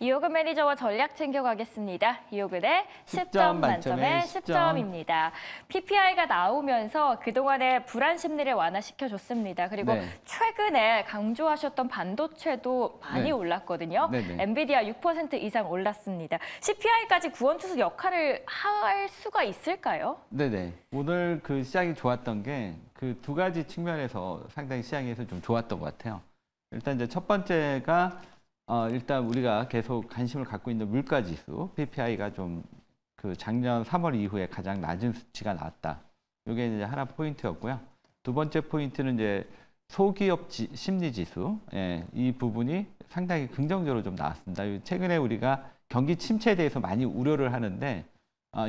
이호근 매니저와 전략 챙겨가겠습니다. 이호근의 10점 만점에 10점입니다. PPI가 나오면서 그동안의 불안 심리를 완화시켜줬습니다. 그리고 최근에 강조하셨던 반도체도 많이 올랐거든요. 엔비디아 6% 이상 올랐습니다. CPI까지 구원투수 역할을 할 수가 있을까요? 네네. 오늘 그 시장이 좋았던 게 그 두 가지 측면에서 상당히 시장에서 좀 좋았던 것 같아요. 일단 이제 첫 번째가 일단 우리가 계속 관심을 갖고 있는 물가지수 PPI가 좀 그 작년 3월 이후에 가장 낮은 수치가 나왔다. 이게 이제 하나 포인트였고요. 두 번째 포인트는 이제 소기업 심리지수, 이 부분이 상당히 긍정적으로 좀 나왔습니다. 최근에 우리가 경기 침체에 대해서 많이 우려를 하는데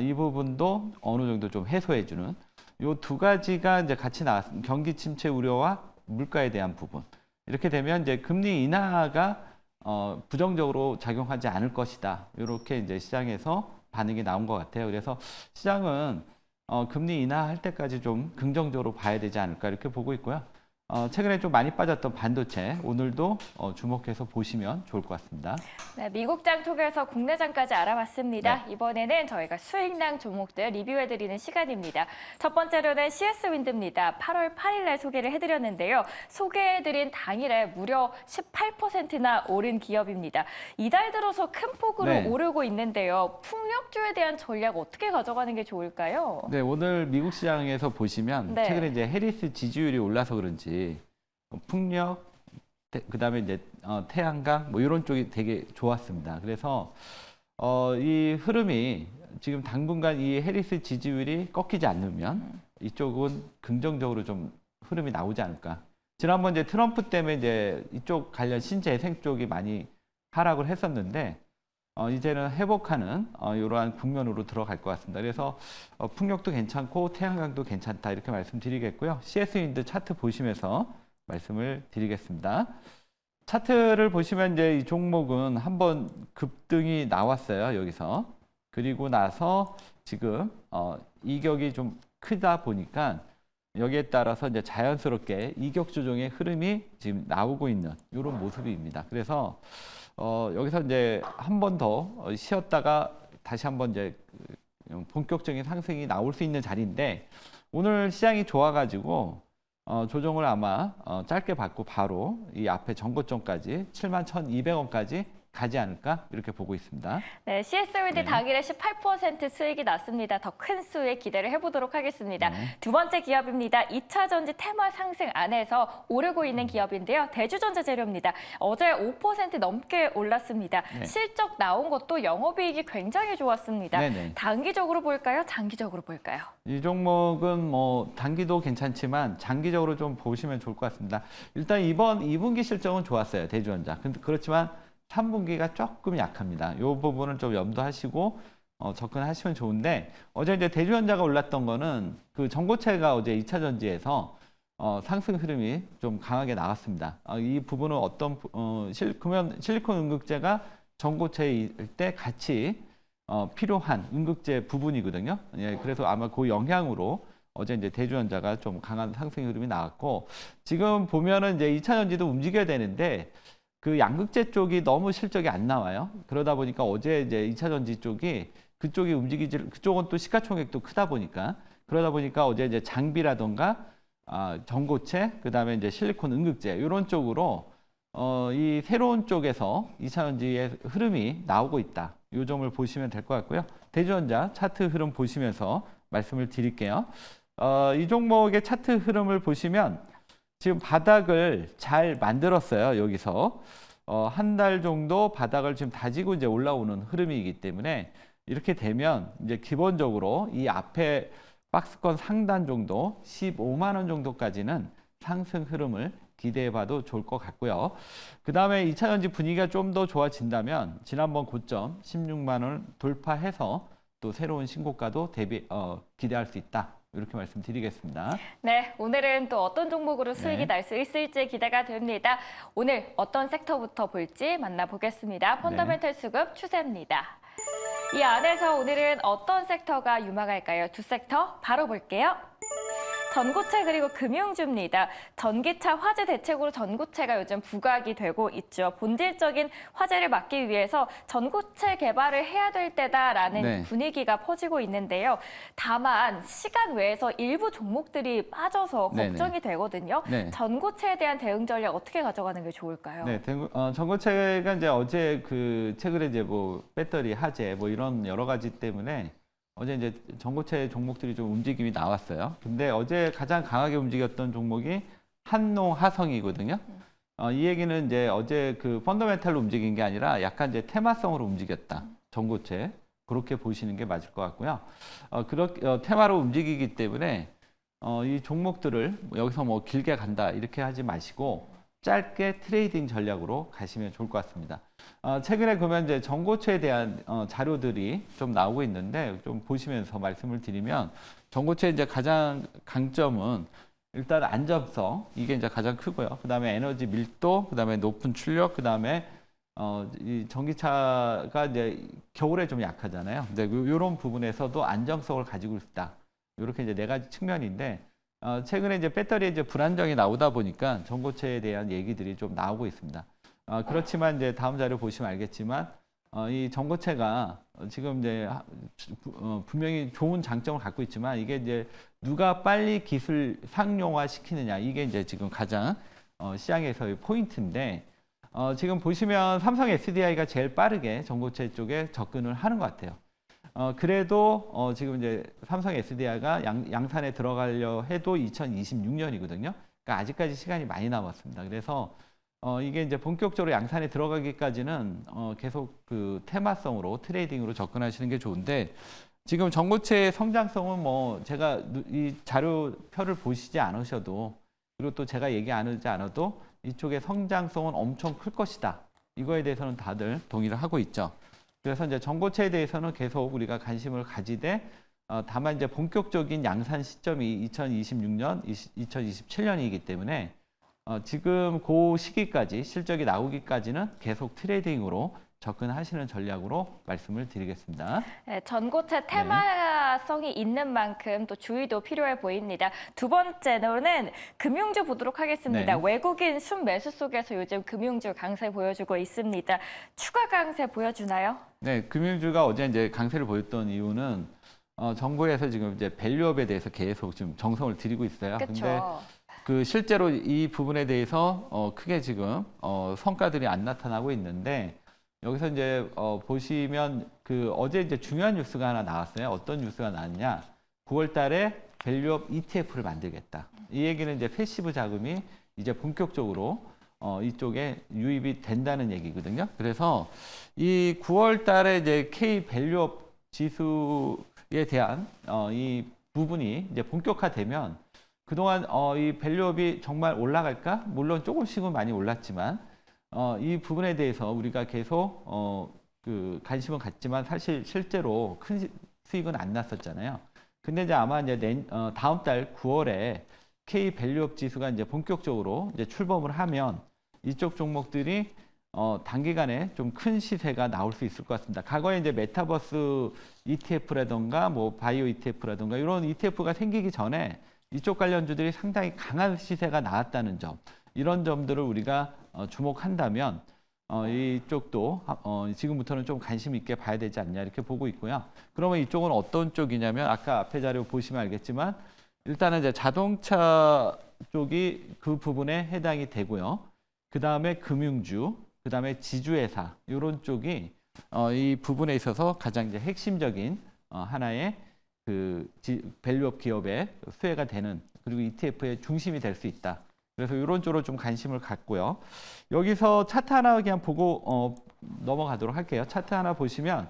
이 부분도 어느 정도 좀 해소해주는 이 두 가지가 이제 같이 나왔습니다. 경기 침체 우려와 물가에 대한 부분. 이렇게 되면 이제 금리 인하가 부정적으로 작용하지 않을 것이다. 이렇게 이제 시장에서 반응이 나온 것 같아요. 그래서 시장은 금리 인하할 때까지 좀 긍정적으로 봐야 되지 않을까 이렇게 보고 있고요. 최근에 좀 많이 빠졌던 반도체 오늘도 주목해서 보시면 좋을 것 같습니다. 네, 미국장 통해서 국내장까지 알아봤습니다. 이번에는 저희가 수익량 종목들 리뷰해드리는 시간입니다. 첫 번째로는 CS윈드입니다. 8월 8일 날 소개를 해드렸는데요. 소개해드린 당일에 무려 18%나 오른 기업입니다. 이달 들어서 큰 폭으로 오르고 있는데요. 풍력주에 대한 전략 어떻게 가져가는 게 좋을까요? 네, 오늘 미국 시장에서 보시면 최근에 이제 해리스 지지율이 올라서 그런지 풍력, 그다음에 이제 태양광 뭐 이런 쪽이 되게 좋았습니다. 그래서 이 흐름이 지금 당분간 이 해리스 지지율이 꺾이지 않으면 이쪽은 긍정적으로 좀 흐름이 나오지 않을까. 지난번 이제 트럼프 때문에 이제 이쪽 관련 신재생 쪽이 많이 하락을 했었는데 이제는 회복하는 이러한 국면으로 들어갈 것 같습니다. 그래서 풍력도 괜찮고 태양광도 괜찮다 이렇게 말씀드리겠고요. CS윈드 차트 보시면서 말씀을 드리겠습니다. 차트를 보시면 이제 이 종목은 한번 급등이 나왔어요. 여기서. 그리고 나서 지금 이격이 좀 크다 보니까 여기에 따라서 이제 자연스럽게 이격 조정의 흐름이 지금 나오고 있는 이런 모습입니다. 그래서 여기서 이제 한 번 더 쉬었다가 다시 한번 이제 본격적인 상승이 나올 수 있는 자리인데 오늘 시장이 좋아가지고 조정을 아마 짧게 받고 바로 이 앞에 전고점까지 71,200원까지 가지 않을까 이렇게 보고 있습니다. 네, CS윈드 당일에 18% 수익이 났습니다. 더 큰 수익 기대를 해보도록 하겠습니다. 두 번째 기업입니다. 2차 전지 테마 상승 안에서 오르고 있는 기업인데요. 대주전자 재료입니다. 어제 5% 넘게 올랐습니다. 실적 나온 것도 영업이익이 굉장히 좋았습니다. 단기적으로 볼까요? 장기적으로 볼까요? 이 종목은 뭐 단기도 괜찮지만 장기적으로 좀 보시면 좋을 것 같습니다. 일단 이번 2분기 실적은 좋았어요. 대주전자. 그렇지만 3분기가 조금 약합니다. 이 부분은 좀 염두하시고 접근하시면 좋은데 어제 이제 대주전자가 올랐던 거는 그 전고체가 어제 2차 전지에서 상승 흐름이 좀 강하게 나왔습니다. 이 부분은 어떤 실리콘 응급제가 전고체일 때 같이 필요한 응급제 부분이거든요. 그래서 아마 그 영향으로 어제 이제 대주전자가 좀 강한 상승 흐름이 나왔고 지금 보면은 이제 2차 전지도 움직여야 되는데 그 양극재 쪽이 너무 실적이 안 나와요. 그러다 보니까 어제 이제 2차 전지 쪽이 그쪽이 그쪽은 또 시가총액도 크다 보니까 그러다 보니까 어제 이제 장비라던가 전고체 그다음에 이제 실리콘 응급제 이런 쪽으로 이 새로운 쪽에서 2차 전지의 흐름이 나오고 있다. 이 점을 보시면 될 것 같고요. 대주전자 차트 흐름 보시면서 말씀을 드릴게요. 이 종목의 차트 흐름을 보시면 지금 바닥을 잘 만들었어요. 여기서 한 달 정도 바닥을 지금 다지고 이제 올라오는 흐름이기 때문에 이렇게 되면 이제 기본적으로 이 앞에 박스권 상단 정도 15만 원 정도까지는 상승 흐름을 기대해봐도 좋을 것 같고요. 그 다음에 2차 전지 분위기가 좀 더 좋아진다면 지난번 고점 16만 원 돌파해서 또 새로운 신고가도 기대할 수 있다. 이렇게 말씀드리겠습니다. 네, 오늘은 또 어떤 종목으로 수익이 날 수 있을지 기대가 됩니다. 오늘 어떤 섹터부터 볼지 만나보겠습니다. 펀더멘털 수급 추세입니다. 이 안에서 오늘은 어떤 섹터가 유망할까요? 두 섹터 바로 볼게요. 전고체 그리고 금융주입니다. 전기차 화재 대책으로 전고체가 요즘 부각이 되고 있죠. 본질적인 화재를 막기 위해서 전고체 개발을 해야 될 때다라는 네. 분위기가 퍼지고 있는데요. 다만 시간 외에서 일부 종목들이 빠져서 걱정이 되거든요. 네. 전고체에 대한 대응 전략 어떻게 가져가는 게 좋을까요? 네, 전고체가 이제 어제 최근에 이제 뭐 배터리 화재 뭐 이런 여러 가지 때문에 어제 이제 전고체 종목들이 좀 움직임이 나왔어요. 근데 어제 가장 강하게 움직였던 종목이 한농화성이거든요. 이 얘기는 이제 어제 그 펀더멘탈로 움직인 게 아니라 약간 이제 테마성으로 움직였다. 전고체. 그렇게 보시는 게 맞을 것 같고요. 테마로 움직이기 때문에 이 종목들을 여기서 뭐 길게 간다 이렇게 하지 마시고 짧게 트레이딩 전략으로 가시면 좋을 것 같습니다. 최근에 그러면 이제 전고체에 대한 자료들이 좀 나오고 있는데 좀 보시면서 말씀을 드리면 전고체의 이제 가장 강점은 일단 안정성 이게 이제 가장 크고요. 그다음에 에너지 밀도, 그다음에 높은 출력, 그다음에 이 전기차가 이제 겨울에 좀 약하잖아요. 근데 이런 부분에서도 안정성을 가지고 있다. 이렇게 이제 네 가지 측면인데. 최근에 이제 배터리에 이제 불안정이 나오다 보니까 전고체에 대한 얘기들이 좀 나오고 있습니다. 그렇지만 이제 다음 자료 보시면 알겠지만 이 전고체가 지금 이제 분명히 좋은 장점을 갖고 있지만 이게 이제 누가 빨리 기술 상용화 시키느냐 이게 이제 지금 가장 시장에서의 포인트인데 지금 보시면 삼성 SDI가 제일 빠르게 전고체 쪽에 접근을 하는 것 같아요. 그래도 지금 이제 삼성 SDI가 양산에 들어가려 해도 2026년이거든요. 그러니까 아직까지 시간이 많이 남았습니다. 그래서 이게 이제 본격적으로 양산에 들어가기까지는 계속 그 테마성으로 트레이딩으로 접근하시는 게 좋은데 지금 전고체의 성장성은 뭐 제가 이 자료표를 보시지 않으셔도 그리고 또 제가 얘기 안 하지 않아도 이쪽의 성장성은 엄청 클 것이다. 이거에 대해서는 다들 동의를 하고 있죠. 그래서 이제 전고체에 대해서는 계속 우리가 관심을 가지되 다만 이제 본격적인 양산 시점이 2026년, 2027년이기 때문에 지금 그 시기까지 실적이 나오기까지는 계속 트레이딩으로 접근하시는 전략으로 말씀을 드리겠습니다. 네, 전고체 테마성이 있는 만큼 또 주의도 필요해 보입니다. 두 번째로는 금융주 보도록 하겠습니다. 네. 외국인 순매수 속에서 요즘 금융주 강세 보여주고 있습니다. 추가 강세 보여주나요? 네, 금융주가 어제 이제 강세를 보였던 이유는 정부에서 지금 이제 밸류업에 대해서 계속 좀 정성을 들이고 있어요. 근데 그렇죠. 그 실제로 이 부분에 대해서 크게 지금 성과들이 안 나타나고 있는데 여기서 이제 보시면 그 어제 이제 중요한 뉴스가 하나 나왔어요. 어떤 뉴스가 나왔냐? 9월 달에 밸류업 ETF를 만들겠다. 이 얘기는 이제 패시브 자금이 이제 본격적으로 이쪽에 유입이 된다는 얘기거든요. 그래서 이 9월 달에 이제 K 밸류업 지수에 대한 이 부분이 이제 본격화되면 그동안 이 밸류업이 정말 올라갈까? 물론 조금씩은 많이 올랐지만 이 부분에 대해서 우리가 계속 그 관심은 갖지만 사실 실제로 큰 수익은 안 났었잖아요. 근데 이제 아마 이제 다음 달 9월에 K 밸류업 지수가 이제 본격적으로 이제 출범을 하면 이쪽 종목들이 단기간에 좀 큰 시세가 나올 수 있을 것 같습니다. 과거에 이제 메타버스 ETF라든가 뭐 바이오 ETF라든가 이런 ETF가 생기기 전에 이쪽 관련주들이 상당히 강한 시세가 나왔다는 점, 이런 점들을 우리가 주목한다면 이쪽도 지금부터는 좀 관심 있게 봐야 되지 않냐 이렇게 보고 있고요. 그러면 이쪽은 어떤 쪽이냐면 아까 앞에 자료 보시면 알겠지만 일단은 이제 자동차 쪽이 그 부분에 해당이 되고요. 그 다음에 금융주, 그 다음에 지주회사 이런 쪽이 이 부분에 있어서 가장 이제 핵심적인 하나의 그 밸류업 기업의 수혜가 되는 그리고 ETF의 중심이 될 수 있다. 그래서 이런 쪽으로 좀 관심을 갖고요. 여기서 차트 하나 그냥 보고 넘어가도록 할게요. 차트 하나 보시면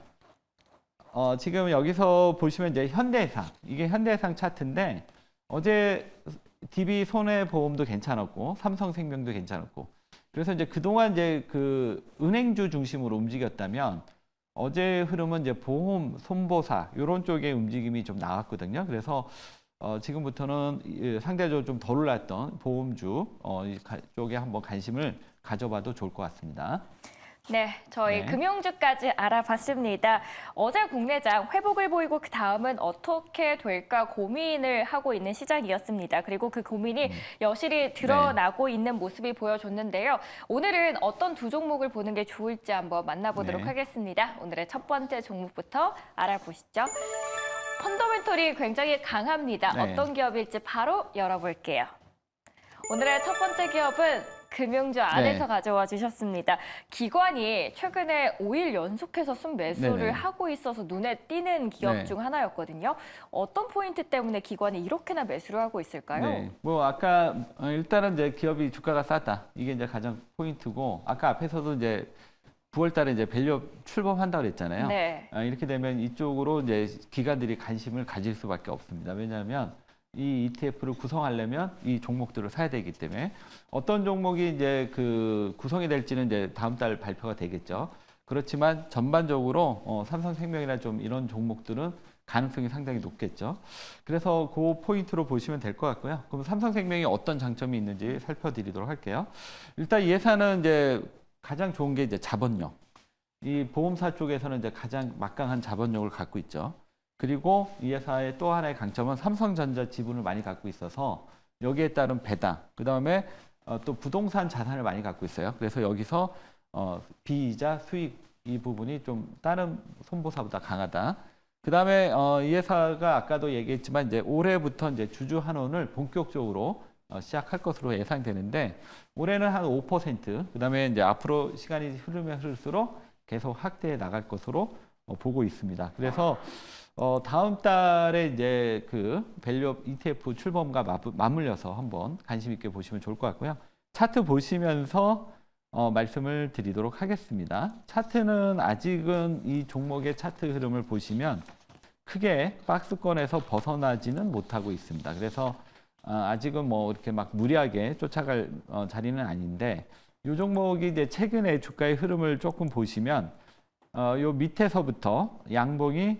지금 여기서 보시면 이제 현대해상, 이게 현대해상 차트인데 어제 DB 손해보험도 괜찮았고 삼성생명도 괜찮았고 그래서 이제 그동안 이제 그 은행주 중심으로 움직였다면 어제 흐름은 이제 보험, 손보사 이런 쪽의 움직임이 좀 나왔거든요. 그래서 지금부터는 상대적으로 좀 덜 올랐던 보험주 쪽에 한번 관심을 가져봐도 좋을 것 같습니다. 네, 저희 네. 금융주까지 알아봤습니다. 어제 국내장 회복을 보이고 그 다음은 어떻게 될까 고민을 하고 있는 시장이었습니다. 그리고 그 고민이 여실히 드러나고 있는 모습이 보여줬는데요. 오늘은 어떤 두 종목을 보는 게 좋을지 한번 만나보도록 네. 하겠습니다. 오늘의 첫 번째 종목부터 알아보시죠. 펀더멘털이 굉장히 강합니다. 네. 어떤 기업일지 바로 열어볼게요. 오늘의 첫 번째 기업은 금융주 안에서 네. 가져와 주셨습니다. 기관이 최근에 5일 연속해서 순매수를 네네. 하고 있어서 눈에 띄는 기업 네. 중 하나였거든요. 어떤 포인트 때문에 기관이 이렇게나 매수를 하고 있을까요? 네. 뭐 아까 일단은 이제 기업이 주가가 싸다. 이게 이제 가장 포인트고 아까 앞에서도 이제 9월 달에 이제 밸류업 출범한다고 그랬잖아요. 네. 이렇게 되면 이쪽으로 이제 기관들이 관심을 가질 수밖에 없습니다. 왜냐하면 이 ETF를 구성하려면 이 종목들을 사야 되기 때문에 어떤 종목이 이제 그 구성이 될지는 이제 다음 달 발표가 되겠죠. 그렇지만 전반적으로 삼성생명이나 좀 이런 종목들은 가능성이 상당히 높겠죠. 그래서 그 포인트로 보시면 될 것 같고요. 그럼 삼성생명이 어떤 장점이 있는지 살펴드리도록 할게요. 일단 이 회사는 이제 가장 좋은 게 이제 자본력. 이 보험사 쪽에서는 이제 가장 막강한 자본력을 갖고 있죠. 그리고 이 회사의 또 하나의 강점은 삼성전자 지분을 많이 갖고 있어서 여기에 따른 배당, 그 다음에 또 부동산 자산을 많이 갖고 있어요. 그래서 여기서 비이자 수익 이 부분이 좀 다른 손보사보다 강하다. 그 다음에 이 회사가 아까도 얘기했지만 이제 올해부터 이제 주주 환원을 본격적으로 시작할 것으로 예상되는데 올해는 한 5%, 그 다음에 이제 앞으로 시간이 흐르면 흐를수록 계속 확대해 나갈 것으로 보고 있습니다. 그래서 다음 달에 이제 그 밸류업 ETF 출범과 맞물려서 한번 관심 있게 보시면 좋을 것 같고요. 차트 보시면서 말씀을 드리도록 하겠습니다. 차트는 아직은 이 종목의 차트 흐름을 보시면 크게 박스권에서 벗어나지는 못하고 있습니다. 그래서 아직은 뭐 이렇게 막 무리하게 쫓아갈 자리는 아닌데 이 종목이 이제 최근에 주가의 흐름을 조금 보시면 요 밑에서부터 양봉이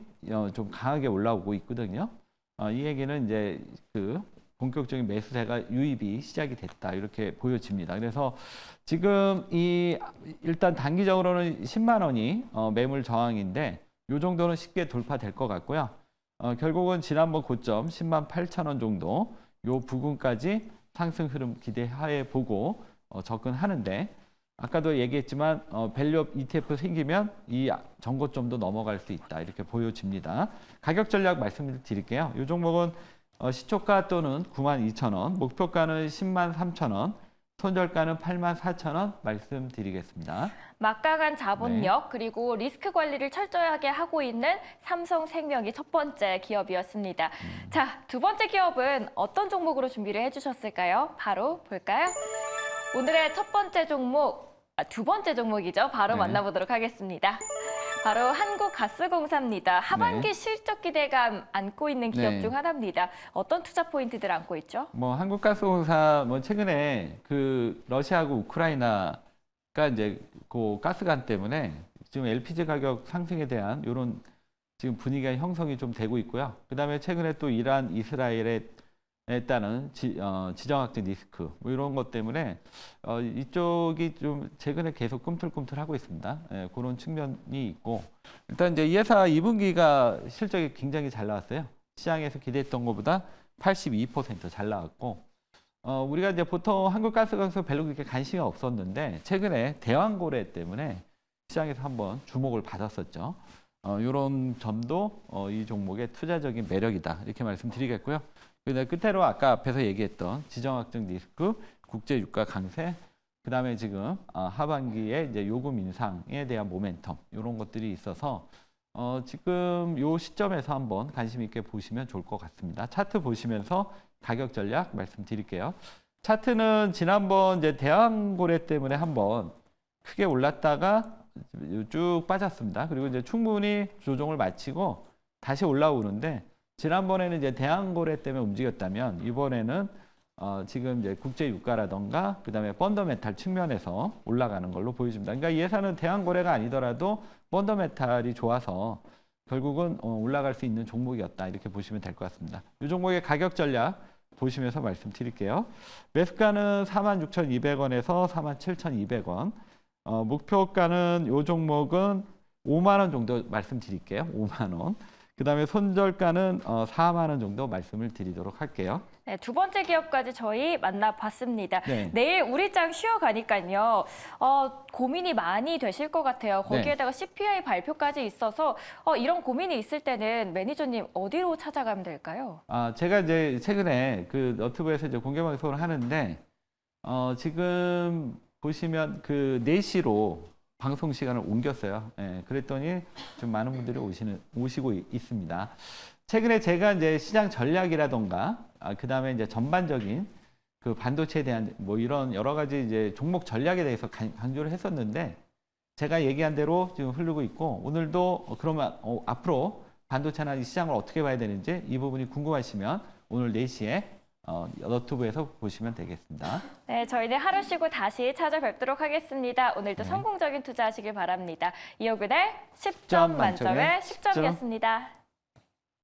좀 강하게 올라오고 있거든요. 이 얘기는 이제 그 본격적인 매수세가 유입이 시작이 됐다 이렇게 보여집니다. 그래서 지금 일단 단기적으로는 10만 원이 매물 저항인데 이 정도는 쉽게 돌파될 것 같고요. 결국은 지난번 고점 10만 8천 원 정도 요 부근까지 상승 흐름 기대하에 보고 접근하는데 아까도 얘기했지만 밸류업 ETF 생기면 이 전고점도 넘어갈 수 있다 이렇게 보여집니다. 가격 전략 말씀을 드릴게요. 이 종목은 시초가 또는 92,000원, 목표가는 10만 3,000원, 손절가는 8만 4,000원 말씀드리겠습니다. 막강한 자본력 그리고 리스크 관리를 철저하게 하고 있는 삼성생명이 첫 번째 기업이었습니다. 자, 두 번째 기업은 어떤 종목으로 준비를 해주셨을까요? 바로 볼까요? 오늘의 첫 번째 종목, 두 번째 종목이죠. 바로 네. 만나보도록 하겠습니다. 바로 한국가스공사입니다. 하반기 네. 실적 기대감 안고 있는 기업 네. 중 하나입니다. 어떤 투자 포인트들 안고 있죠? 뭐 한국가스공사 뭐 최근에 그 러시아하고 우크라이나가 이제 그 가스관 때문에 지금 LPG 가격 상승에 대한 이런 지금 분위기가 형성이 좀 되고 있고요. 그다음에 최근에 또 이란, 이스라엘에 따른 지정학적 리스크 뭐 이런 것 때문에 이쪽이 좀 최근에 계속 꿈틀꿈틀하고 있습니다. 예, 그런 측면이 있고 일단 이제 이 회사 2분기가 실적이 굉장히 잘 나왔어요. 시장에서 기대했던 것보다 82% 잘 나왔고 우리가 이제 보통 한국가스공사 별로 그렇게 관심이 없었는데 최근에 대왕고래 때문에 시장에서 한번 주목을 받았었죠. 이런 점도 이 종목의 투자적인 매력이다 이렇게 말씀드리겠고요. 그다음에 끝으로 아까 앞에서 얘기했던 지정학적 리스크, 국제 유가 강세, 그다음에 지금 하반기에 이제 요금 인상에 대한 모멘텀 이런 것들이 있어서 지금 요 시점에서 한번 관심 있게 보시면 좋을 것 같습니다. 차트 보시면서 가격 전략 말씀드릴게요. 차트는 지난번 이제 대왕고래 때문에 한번 크게 올랐다가 쭉 빠졌습니다. 그리고 이제 충분히 조정을 마치고 다시 올라오는데 지난번에는 이제 대왕고래 때문에 움직였다면 이번에는 지금 이제 국제 유가라던가 그다음에 펀더멘탈 측면에서 올라가는 걸로 보여집니다. 그러니까 이 회사는 대왕고래가 아니더라도 펀더멘탈이 좋아서 결국은 올라갈 수 있는 종목이었다 이렇게 보시면 될 것 같습니다. 이 종목의 가격 전략 보시면서 말씀드릴게요. 매수가는 46,200원에서 47,200원, 목표가는 요 종목은 5만 원 정도 말씀드릴게요. 5만 원. 그다음에 손절가는 4만 원 정도 말씀을 드리도록 할게요. 네, 두 번째 기업까지 저희 만나봤습니다. 네. 내일 우리장 쉬어가니까요. 고민이 많이 되실 것 같아요. 거기에다가 CPI 발표까지 있어서 이런 고민이 있을 때는 매니저님 어디로 찾아가면 될까요? 제가 이제 최근에 그 너튜브에서 이제 공개 방송을 하는데 지금 보시면 그 4시로 방송 시간을 옮겼어요. 예, 그랬더니 좀 많은 분들이 오시고 있습니다. 최근에 제가 이제 시장 전략이라던가 그다음에 이제 전반적인 그 반도체에 대한 뭐 이런 여러 가지 이제 종목 전략에 대해서 강조를 했었는데 제가 얘기한 대로 지금 흐르고 있고 오늘도 그러면 앞으로 반도체나 이 시장을 어떻게 봐야 되는지 이 부분이 궁금하시면 오늘 4시에 너튜브에서 보시면 되겠습니다. 네, 저희는 하루 쉬고 다시 찾아뵙도록 하겠습니다. 오늘도 네. 성공적인 투자하시길 바랍니다. 이호근의 10점 점 만점에 만점에 10점이었습니다.